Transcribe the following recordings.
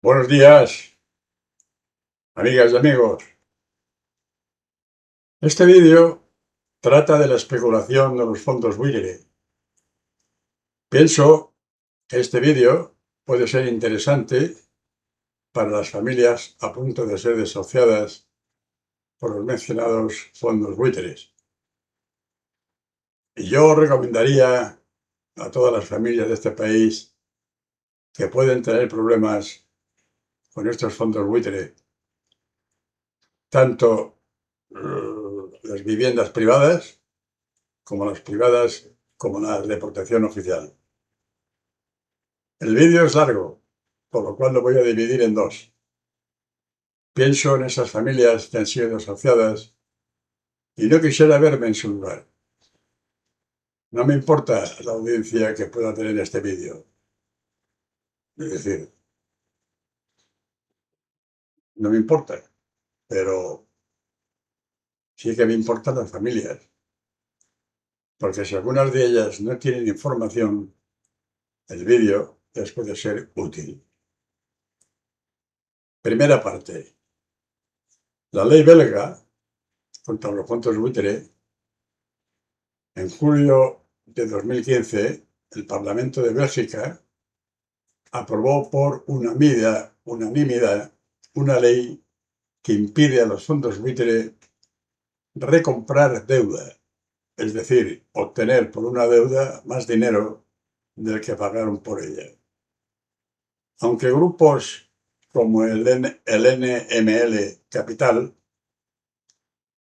Buenos días, amigas y amigos. Este vídeo trata de la especulación de los fondos buitre. Pienso que este vídeo puede ser interesante para las familias a punto de ser desahuciadas por los mencionados fondos buitres. Y yo recomendaría a todas las familias de este país que pueden tener problemas con estos fondos buitre, tanto las viviendas privadas como las de protección oficial. El vídeo es largo, por lo cual lo voy a dividir en dos. Pienso en esas familias que han sido desahuciadas y no quisiera verme en su lugar. No me importa la audiencia que pueda tener este vídeo. Es decir, no me importa, pero sí que me importan las familias, porque si algunas de ellas no tienen información, el vídeo les puede ser útil. Primera parte. La ley belga contra los fondos buitre. En julio de 2015, el Parlamento de Bélgica aprobó por unanimidad una ley que impide a los fondos buitre recomprar deuda, es decir, obtener por una deuda más dinero del que pagaron por ella. Aunque grupos como el NML Capital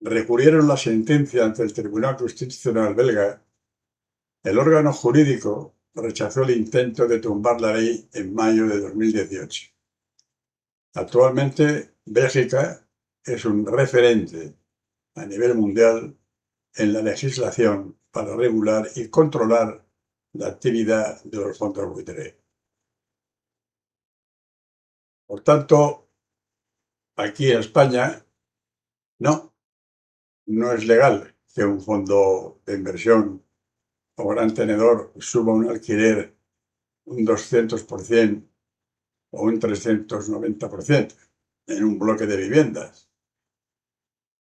recurrieron la sentencia ante el Tribunal Constitucional belga, el órgano jurídico rechazó el intento de tumbar la ley en mayo de 2018. Actualmente, Bélgica es un referente a nivel mundial en la legislación para regular y controlar la actividad de los fondos buitre. Por tanto, aquí en España no es legal que un fondo de inversión o gran tenedor suba un alquiler un 200% o un 390% en un bloque de viviendas.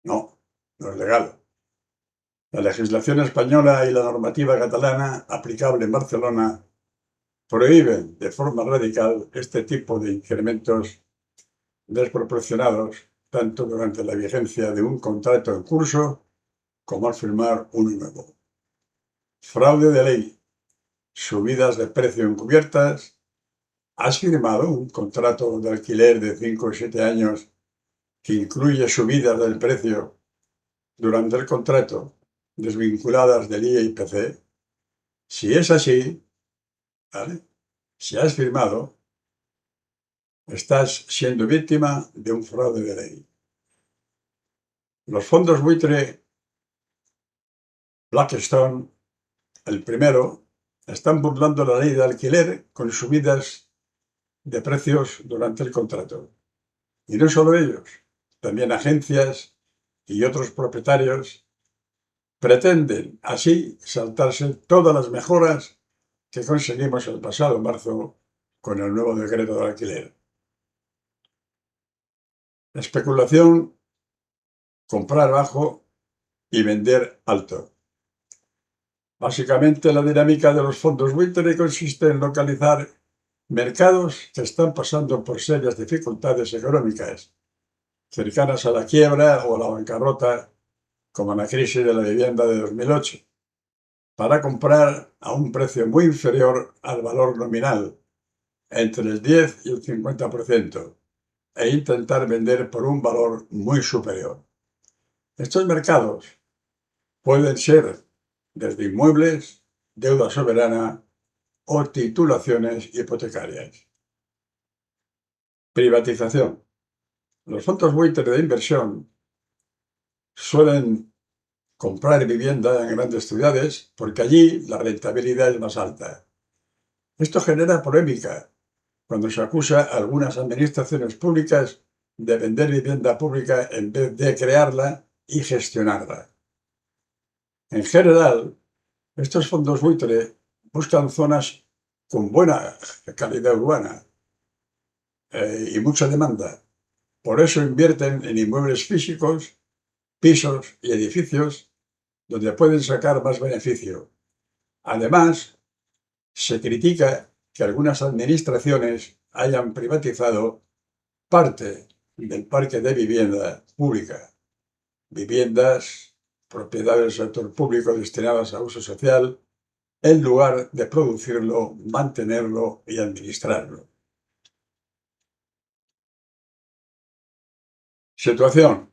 No es legal. La legislación española y la normativa catalana aplicable en Barcelona prohíben de forma radical este tipo de incrementos desproporcionados, tanto durante la vigencia de un contrato en curso como al firmar uno nuevo. Fraude de ley, subidas de precio encubiertas. ¿Has firmado un contrato de alquiler de 5 o 7 años que incluye subidas del precio durante el contrato desvinculadas del IPC? Si es así, ¿vale? Si has firmado, estás siendo víctima de un fraude de ley. Los fondos buitre Blackstone, el primero, están burlando la ley de alquiler con subidas de precios durante el contrato. Y no solo ellos, también agencias y otros propietarios pretenden así saltarse todas las mejoras que conseguimos el pasado marzo con el nuevo decreto de alquiler. Especulación, comprar bajo y vender alto. Básicamente, la dinámica de los fondos buitre consiste en localizar mercados que están pasando por serias dificultades económicas, cercanas a la quiebra o a la bancarrota, como en la crisis de la vivienda de 2008, para comprar a un precio muy inferior al valor nominal, entre el 10 y el 50%, e intentar vender por un valor muy superior. Estos mercados pueden ser desde inmuebles, deuda soberana o titulaciones hipotecarias. Privatización. Los fondos buitre de inversión suelen comprar vivienda en grandes ciudades porque allí la rentabilidad es más alta. Esto genera polémica cuando se acusa a algunas administraciones públicas de vender vivienda pública en vez de crearla y gestionarla. En general, estos fondos buitre buscan zonas con buena calidad urbana, y mucha demanda. Por eso invierten en inmuebles físicos, pisos y edificios donde pueden sacar más beneficio. Además, se critica que algunas administraciones hayan privatizado parte del parque de vivienda pública, viviendas, propiedades del sector público destinadas a uso social, en lugar de producirlo, mantenerlo y administrarlo. Situación.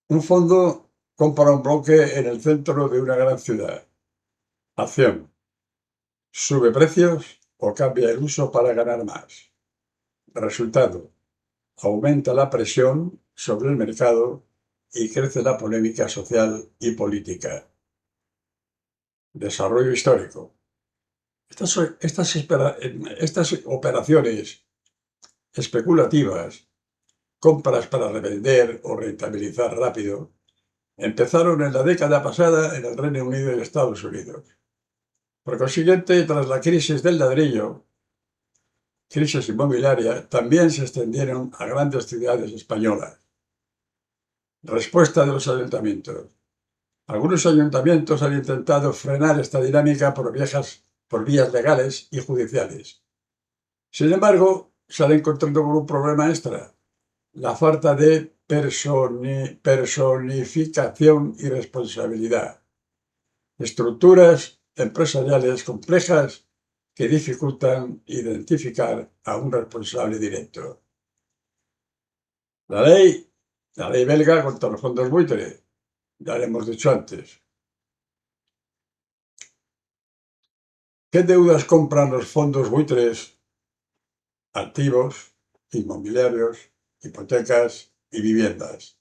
Un fondo compra un bloque en el centro de una gran ciudad. Acción. Sube precios o cambia el uso para ganar más. Resultado. Aumenta la presión sobre el mercado y crece la polémica social y política. Desarrollo histórico. Estas operaciones especulativas, compras para revender o rentabilizar rápido, empezaron en la década pasada en el Reino Unido y Estados Unidos. Por consiguiente, tras la crisis del ladrillo, crisis inmobiliaria, también se extendieron a grandes ciudades españolas. Respuesta de los ayuntamientos. Algunos ayuntamientos han intentado frenar esta dinámica por vías legales y judiciales. Sin embargo, se han encontrado con un problema extra: la falta de personificación y responsabilidad. Estructuras empresariales complejas que dificultan identificar a un responsable directo. La ley belga contra los fondos buitre, ya lo hemos dicho antes. ¿Qué deudas compran los fondos buitres? Activos, inmobiliarios, hipotecas y viviendas.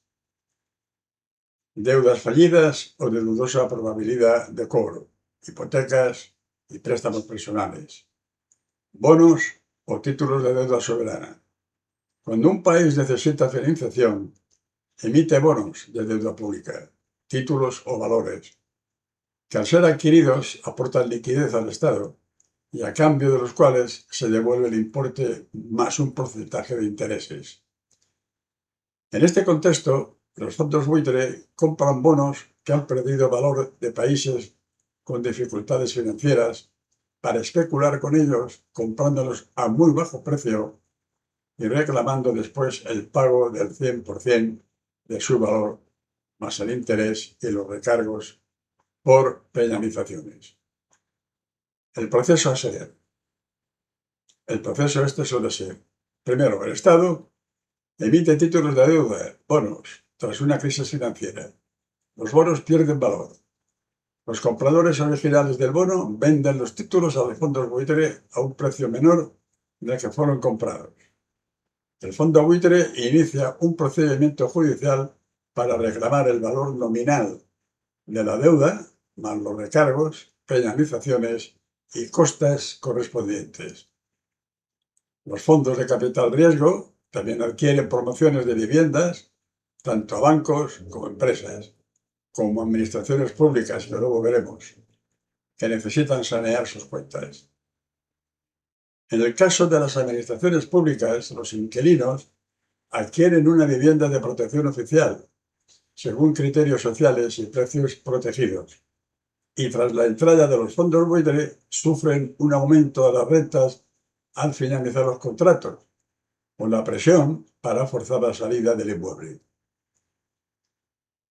Deudas fallidas o de dudosa probabilidad de cobro, hipotecas y préstamos personales. Bonos o títulos de deuda soberana. Cuando un país necesita financiación, emite bonos de deuda pública, títulos o valores, que al ser adquiridos aportan liquidez al Estado y a cambio de los cuales se devuelve el importe más un porcentaje de intereses. En este contexto, los fondos buitre compran bonos que han perdido valor de países con dificultades financieras para especular con ellos, comprándolos a muy bajo precio y reclamando después el pago del 100% de su valor, más el interés y los recargos por penalizaciones. El proceso a seguir. El proceso suele ser: primero, el Estado emite títulos de deuda, bonos, tras una crisis financiera. Los bonos pierden valor. Los compradores originales del bono venden los títulos a los fondos buitre a un precio menor del que fueron comprados. El fondo buitre inicia un procedimiento judicial para reclamar el valor nominal de la deuda, más los recargos, penalizaciones y costas correspondientes. Los fondos de capital riesgo también adquieren promociones de viviendas, tanto a bancos como a empresas, como a administraciones públicas, que luego veremos, que necesitan sanear sus cuentas. En el caso de las administraciones públicas, los inquilinos adquieren una vivienda de protección oficial, según criterios sociales y precios protegidos, y tras la entrada de los fondos buitre sufren un aumento de las rentas al finalizar los contratos, con la presión para forzar la salida del inmueble.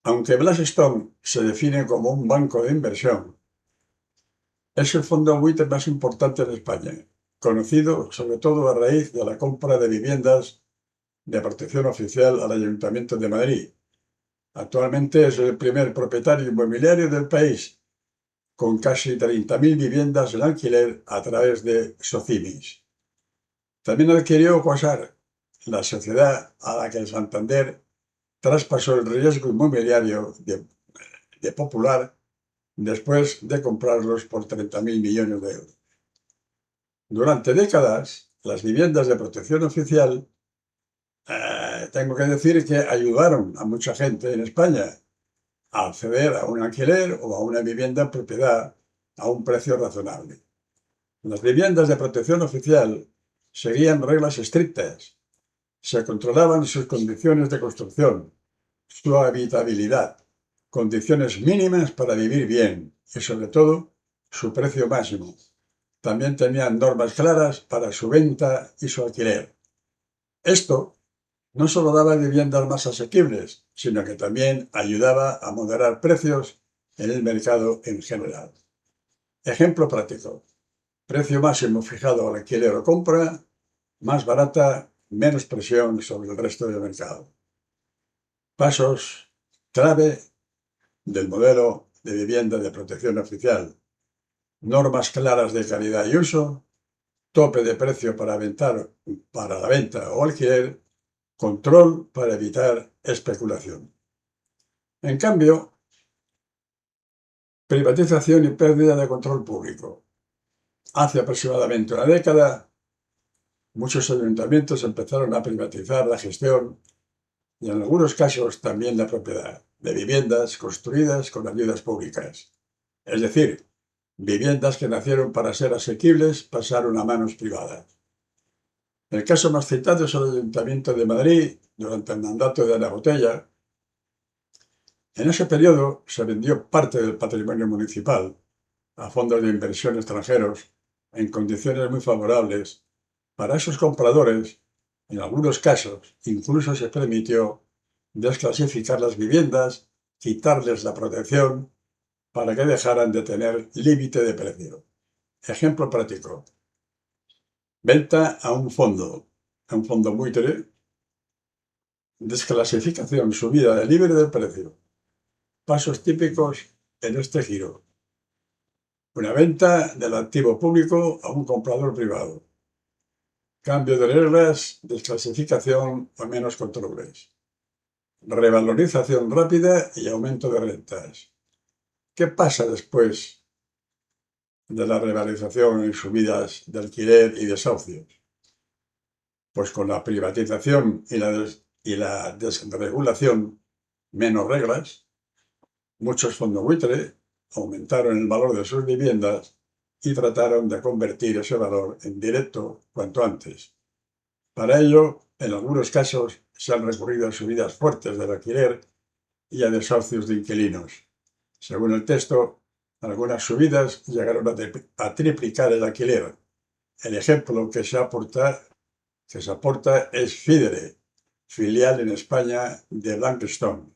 Aunque Blackstone se define como un banco de inversión, es el fondo buitre más importante en España, conocido sobre todo a raíz de la compra de viviendas de protección oficial al Ayuntamiento de Madrid. Actualmente es el primer propietario inmobiliario del país, con casi 30.000 viviendas en alquiler a través de Socimis. También adquirió Quasar, la sociedad a la que el Santander traspasó el riesgo inmobiliario de Popular después de comprarlos por 30.000 millones de euros. Durante décadas, las viviendas de protección oficial, tengo que decir que ayudaron a mucha gente en España a acceder a un alquiler o a una vivienda en propiedad a un precio razonable. Las viviendas de protección oficial seguían reglas estrictas, se controlaban sus condiciones de construcción, su habitabilidad, condiciones mínimas para vivir bien y, sobre todo, su precio máximo. También tenían normas claras para su venta y su alquiler. Esto no solo daba viviendas más asequibles, sino que también ayudaba a moderar precios en el mercado en general. Ejemplo práctico. Precio máximo fijado al alquiler o compra, más barata, menos presión sobre el resto del mercado. Pasos clave del modelo de vivienda de protección oficial. Normas claras de calidad y uso, tope de precio para la venta o alquiler, control para evitar especulación. En cambio, privatización y pérdida de control público. Hace aproximadamente una década, muchos ayuntamientos empezaron a privatizar la gestión y en algunos casos también la propiedad de viviendas construidas con ayudas públicas. Es decir, viviendas que nacieron para ser asequibles pasaron a manos privadas. El caso más citado es el Ayuntamiento de Madrid durante el mandato de Ana Botella. En ese periodo se vendió parte del patrimonio municipal a fondos de inversión extranjeros en condiciones muy favorables. Para esos compradores, en algunos casos, incluso se permitió desclasificar las viviendas, quitarles la protección para que dejaran de tener límite de precio. Ejemplo práctico. Venta a un fondo buitre, desclasificación, subida de libre del precio. Pasos típicos en este giro. Una venta del activo público a un comprador privado. Cambio de reglas, desclasificación o menos controles. Revalorización rápida y aumento de rentas. ¿Qué pasa después de la revalorización y subidas de alquiler y desahucios? Pues con la privatización y la desregulación, menos reglas, muchos fondos buitre aumentaron el valor de sus viviendas y trataron de convertir ese valor en directo cuanto antes. Para ello, en algunos casos, se han recurrido a subidas fuertes del alquiler y a desahucios de inquilinos. Según el texto, algunas subidas llegaron a triplicar el alquiler. El ejemplo que se aporta es Fidere, filial en España de Blackstone,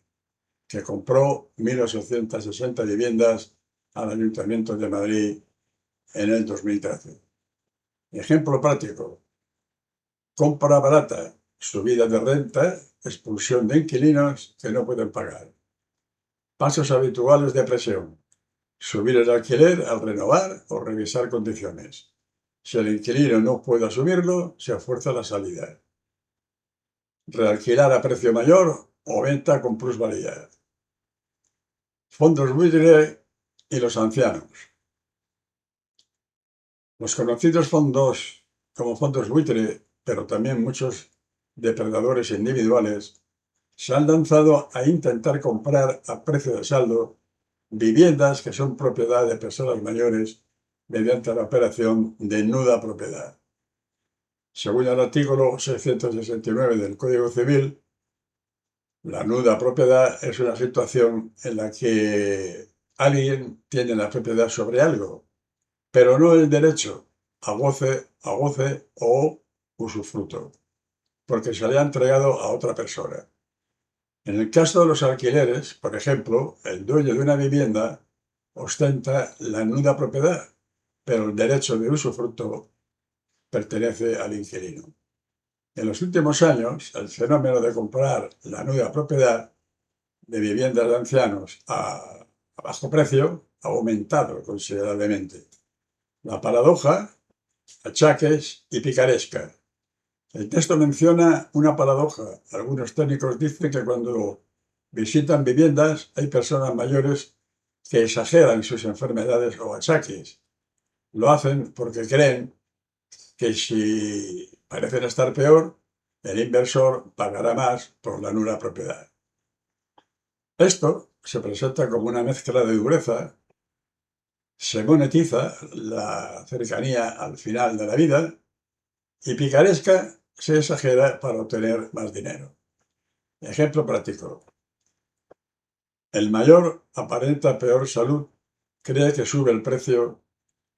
que compró 1.860 viviendas al Ayuntamiento de Madrid en el 2013. Ejemplo práctico. Compra barata, subida de renta, expulsión de inquilinos que no pueden pagar. Pasos habituales de presión. Subir el alquiler al renovar o revisar condiciones. Si el inquilino no puede asumirlo, se fuerza la salida. Realquilar a precio mayor o venta con plusvalía. Fondos buitre y los ancianos. Los conocidos fondos como fondos buitre, pero también muchos depredadores individuales, se han lanzado a intentar comprar a precio de saldo viviendas que son propiedad de personas mayores mediante la operación de nuda propiedad. Según el artículo 669 del Código Civil, la nuda propiedad es una situación en la que alguien tiene la propiedad sobre algo, pero no el derecho a goce o usufructo, porque se le ha entregado a otra persona. En el caso de los alquileres, por ejemplo, el dueño de una vivienda ostenta la nuda propiedad, pero el derecho de usufructo pertenece al inquilino. En los últimos años, el fenómeno de comprar la nuda propiedad de viviendas de ancianos a bajo precio ha aumentado considerablemente. La paradoja, achaques y picaresca. El texto menciona una paradoja. Algunos técnicos dicen que cuando visitan viviendas hay personas mayores que exageran sus enfermedades o achaques. Lo hacen porque creen que si parecen estar peor, el inversor pagará más por la nula propiedad. Esto se presenta como una mezcla de dureza, se monetiza la cercanía al final de la vida y picaresca se exagera para obtener más dinero. Ejemplo práctico. El mayor aparenta peor salud, cree que sube el precio,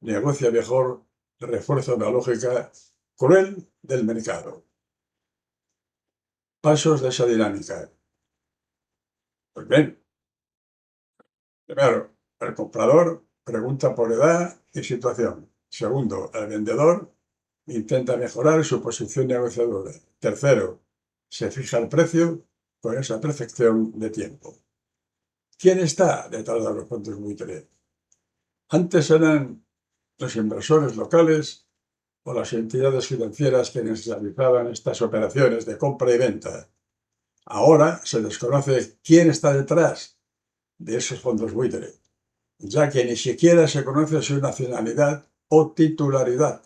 negocia mejor, refuerza una lógica cruel del mercado. Pasos de esa dinámica. Pues bien, primero, el comprador pregunta por edad y situación. Segundo, el vendedor intenta mejorar su posición negociadora. Tercero, se fija el precio con esa perfección de tiempo. ¿Quién está detrás de los fondos buitre? Antes eran los inversores locales o las entidades financieras quienes realizaban estas operaciones de compra y venta. Ahora se desconoce quién está detrás de esos fondos buitre, ya que ni siquiera se conoce su nacionalidad o titularidad.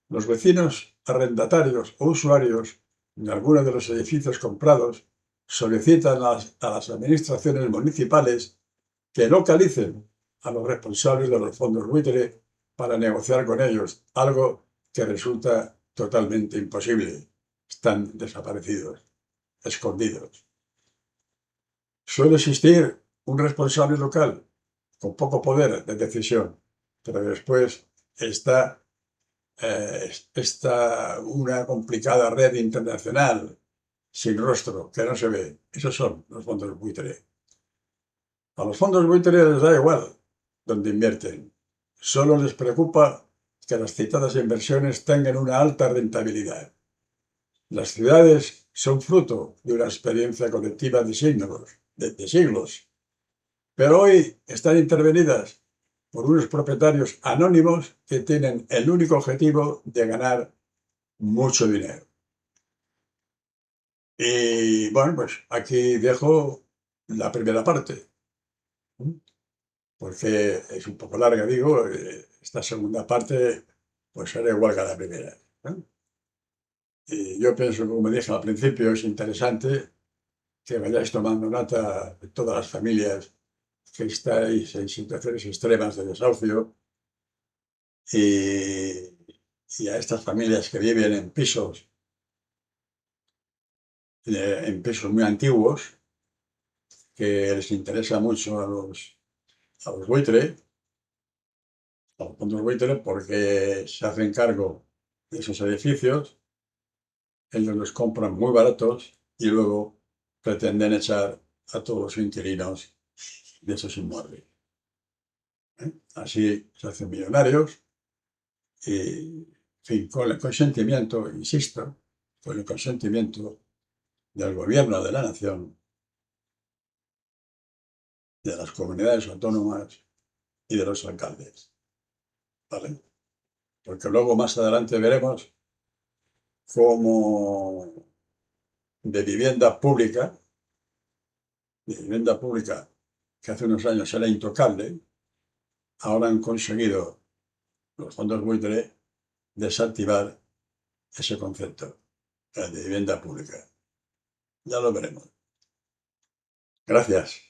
Los vecinos, arrendatarios o usuarios de alguno de los edificios comprados solicitan a las administraciones municipales que localicen a los responsables de los fondos buitre para negociar con ellos, algo que resulta totalmente imposible. Están desaparecidos, escondidos. Suele existir un responsable local con poco poder de decisión, pero después está una complicada red internacional sin rostro, que no se ve. Esos son los fondos buitre. A los fondos buitre les da igual dónde invierten. Solo les preocupa que las citadas inversiones tengan una alta rentabilidad. Las ciudades son fruto de una experiencia colectiva de siglos, pero hoy están intervenidas por unos propietarios anónimos que tienen el único objetivo de ganar mucho dinero. Y bueno, pues aquí dejo la primera parte, porque es un poco larga, digo. Esta segunda parte pues será igual que la primera, ¿no? Y yo pienso, como dije al principio, es interesante que vayáis tomando nota de todas las familias que estáis en situaciones extremas de desahucio y, y a estas familias que viven en pisos muy antiguos, que les interesa mucho a los buitre, a los fondos buitre, porque se hacen cargo de esos edificios, ellos los compran muy baratos y luego pretenden echar a todos los inquilinos de esos inmuebles, ¿eh? Así se hacen millonarios y, en fin, con el consentimiento, insisto, con el consentimiento del gobierno de la nación, de las comunidades autónomas y de los alcaldes, ¿vale? Porque luego más adelante veremos cómo de vivienda pública que hace unos años era intocable, ahora han conseguido los fondos buitre desactivar ese concepto, el de vivienda pública. Ya lo veremos. Gracias.